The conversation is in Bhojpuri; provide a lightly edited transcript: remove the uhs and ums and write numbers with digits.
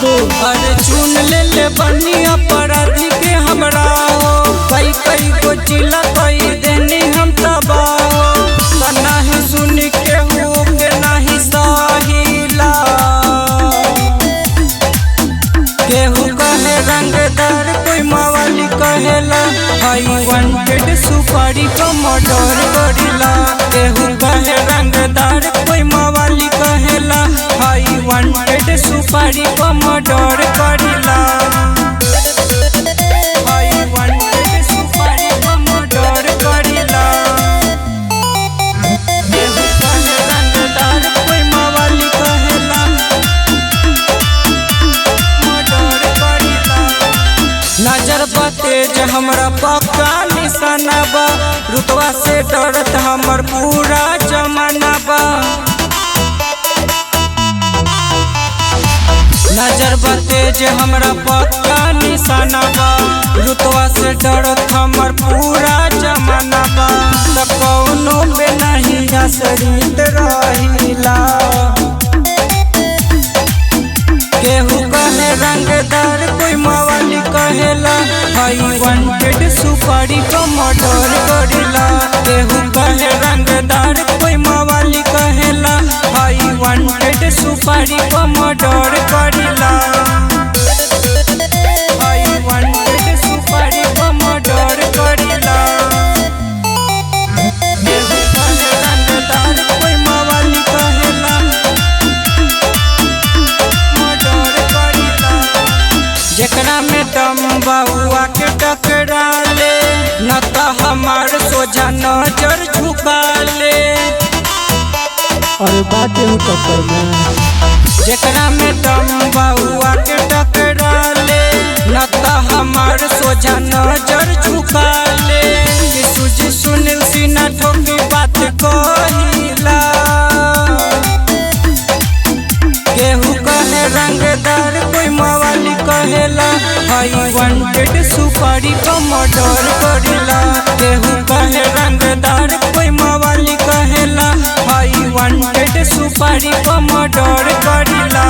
बाबू। अरे चुन ले बनी अपराधी के हमरा हो, कई कई को चिल्ला कई देनी हम तबाह हो। नहीं सुन के हो के नहीं सहिला, केहू कहे रंगदार कोई मवाली कहेला, हाई वांटेड सुपारी को मर्डर करिला। केहू कहे रंगदार कोई मवाली कहेला, हाई वांटेड सुपारी को मर्डर करिला। हाई वांटेड सुपारी को मर्डर करिला। केहू कहे रंगदार कोई मवाली कहेला, मर्डर करिला। नजर बा तेज हमरा पक्का निशाना बा, रुतवा से डरत हमर पूरा जमाना बा। नजर बा तेज हमरा पक्का निशाना बा, रुतवा से डरत हमर पूरा जमाना बा। त कौनो पे नहीं आश्रित रहिला, केहू कहे रंगदार कोई मवाली कहेला, हाई वांटेड सुपारी को मर्डर करिला। केहू कहे रंगदार कोई मवाली कहेला, हाई वांटेड सुपारी को मर्डर करिला। हाई वांटेड सुपारी को मर्डर करिला। केहू कहे रंगदार कोई मवाली कहेला, मर्डर करिला। जेकरा में दम बहुआ के टकरा ले, न त हमार सोझा नजर झुका ले। अरे बाटे हूँ टक्कर में। जेकरा में दम बहुआ के टकरा ले, न त हमार सोझा नजर झुका ले। सुजी सुनील सिन्हा ठोकी बात कहिला, केहू कहे रंगदार कोई मवाली कहेला, हाई वांटेड सुपारी को मर्डर करिला। केहू कहे रंगदार कोई मवाली कहेला, हाई वांटेड सुपारी को मर्डर करिला।